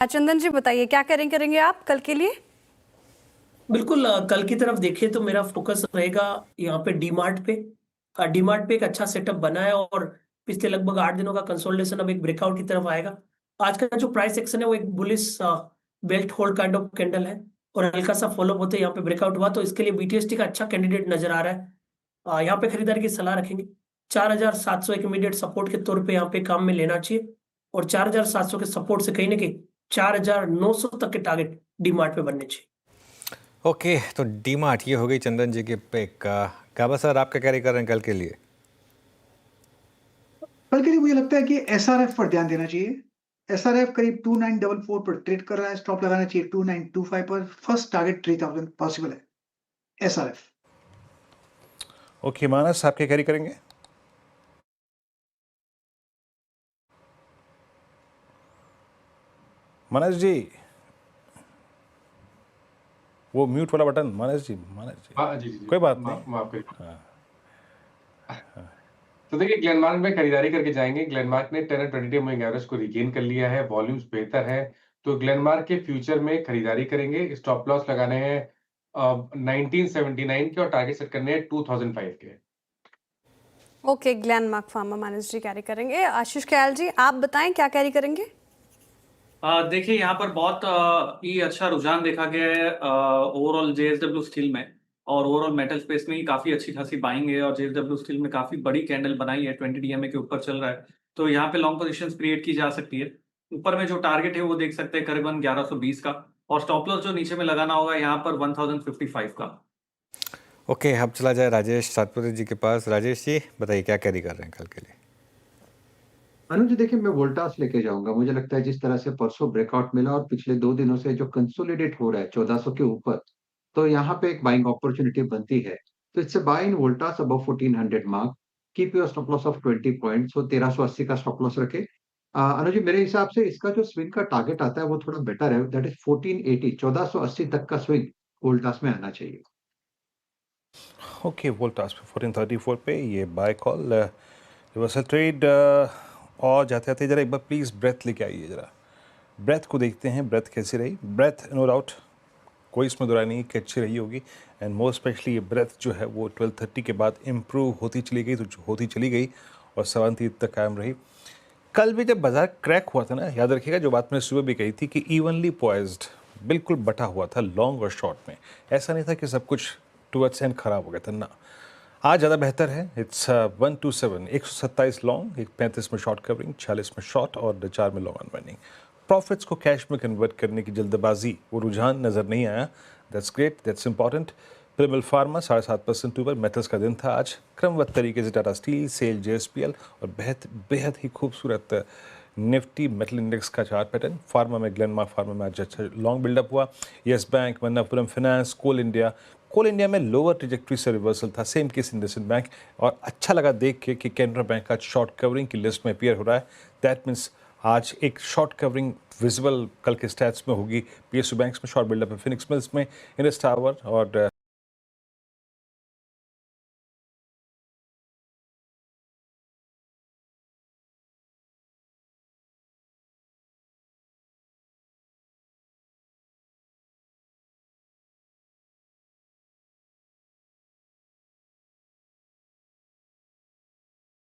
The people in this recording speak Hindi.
चंदन जी बताइए क्या करेंगे आप कल के लिए? बिल्कुल कल की तरफ देखें तो मेरा फोकस रहेगा यहाँ पे डीमार्ट पे। डीमार्ट पे एक अच्छा सेटअप बना है और पिछले लगभग 8 दिनों का कंसोलिडेशन अब एक ब्रेकआउट की तरफ आएगा। आज का जो प्राइस एक्शन है वो एक bullish belt hold kind of candle है और हल्का सा फॉलो होते यहाँ पे ब्रेकआउट हुआ तो इसके लिए बीटीएसटी का अच्छा कैंडिडेट नजर आ रहा है। यहाँ पे खरीदारी की सलाह रखेंगे। 4700 एक इमीडिएट सपोर्ट के तौर पे यहाँ पे काम में लेना चाहिए और 4700 के सपोर्ट से कहीं ना कहीं 4900 तक के टारगेट डीमार्ट पे बनने चाहिए। ओके, तो डीमार्ट ये हो गई चंदन जी की पिक। गाबा सर, आप क्या कैरी कर रहे हैं कल के लिए? कल के लिए मुझे लगता है कि एसआरएफ पर ध्यान देना चाहिए। एसआरएफ करीब 2944 पर ट्रेड कर रहा है, स्टॉप लगाना चाहिए 2925 पर। फर्स्ट टारगेट 3000 पॉसिबल है एसआरएफ। ओके मानस, आप क्या कैरी करेंगे? मानस जी, वो म्यूट वाला बटन। मानस जी, हाँ जी जी, कोई बात नहीं। माफ करिए। तो देखिए, ग्लेनमार्क में खरीदारी करके जाएंगे। ग्लेनमार्क ने 10 और 20 मूविंग एवरेज को रिगेन कर लिया है, वॉल्यूम्स बेहतर है, तो ग्लेनमार्क के फ्यूचर में खरीदारी करेंगे। स्टॉप लॉस लगाने हैं 1979 के और टारगेट सेट करने हैं 2005 के। ओके, ग्लेनमार्क फार्मा मानस जी कैरी करेंगे। आशीष कयाल जी आप बताएं क्या कैरी करेंगे? देखिए यहाँ पर बहुत ही अच्छा रुझान देखा गया है ओवरऑल जेएसडब्ल्यू स्टील में और ओवरऑल मेटल स्पेस में ही काफी अच्छी खासी बाइंग है और जेएसडब्ल्यू स्टील में काफी बड़ी कैंडल बनाई है, 20 डीएमए के ऊपर चल रहा है, तो यहाँ पे लॉन्ग पोजीशंस क्रिएट की जा सकती है। ऊपर में जो टारगेट है वो देख सकते हैं करीबन 1120 का और स्टॉप लॉस जो नीचे में लगाना होगा यहाँ पर 1055 का। ओके, अब चला जाए राजेश सातपुते जी के पास। राजेश जी बताइए क्या कैरी कर रहे हैं कल के लिए? अनुज, देखिए मैं वोल्टास लेके जाऊंगा। मुझे लगता है जिस तरह से परसों ब्रेकआउट मिला और पिछले 2 दिनों से जो कंसोलिडेट हो रहा है 1400 के ऊपर, तो यहाँ पे एक बाइंग अपॉर्चुनिटी बनती है। तो इससे buy in Voltas above 1400 mark. Keep your stop loss of 20 points. तो 1380 का स्टॉप लॉस रखे। अनुज जी, मेरे हिसाब से इसका जो स्विंग का टारगेट आता है वो थोड़ा बेटर है, दैट इज 1480। 1480 तक का स्विंग वोल्टास में आना चाहिए। ओके, वोल्टास पे 1434 पे ये बाय कॉल रिवर्सल ट्रेड। और जाते जाते जरा एक बार प्लीज़ ब्रेथ लेके आइए। जरा ब्रेथ को देखते हैं, ब्रेथ कैसी रही। ब्रेथ नो डाउट कोई इसमें दुराई नहीं कि अच्छी रही होगी, एंड मोर स्पेशली ये ब्रेथ जो है वो 1230 के बाद इम्प्रूव होती चली गई, तो होती चली गई और 7 तक कायम रही। कल भी जब बाजार क्रैक हुआ था ना, याद रखिएगा जो बात मैंने सुबह भी कही थी कि इवनली पॉइज्ड, बिल्कुल बटा हुआ था लॉन्ग और शॉर्ट में। ऐसा नहीं था कि सब कुछ टुवर्ड्स एंड खराब हो गया था ना। आज ज़्यादा बेहतर है। इट्स 127, 127 लॉन्ग, 135 में शॉर्ट कवरिंग, 46 में शॉर्ट और 4 में लॉन्ग अनवाइंडिंग। प्रॉफिट्स को कैश में कन्वर्ट करने की जल्दबाजी, वो रुझान नज़र नहीं आया। That's great, that's important. Pyramid pharma 7.5% ऊपर। मेटल्स का दिन था आज। क्रमबद्ध तरीके से टाटा स्टील, सेल, जेएसपीएल और बेहद ही खूबसूरत निफ्टी मेटल इंडेक्स का चार्ट पैटर्न। फार्मा में, ग्लेनमार्क फार्मा में आज अच्छा लॉन्ग बिल्डअप हुआ। येस बैंक, मन्नापुरम फाइनेंस, कोल इंडिया में लोअर ट्रिजेक्ट्री से रिवर्सल था। Same case IndusInd bank. और अच्छा लगा देख के कि कैनरा बैंक का शॉर्ट कवरिंग की लिस्ट में अपीयर हो रहा है। दैट मीन्स आज एक शॉर्ट कवरिंग विजिबल कल के स्टैट्स में होगी। पीएसयू बैंक्स में शॉर्ट बिल्डअप है, फिनिक्स मिल्स में, इंडस टावर और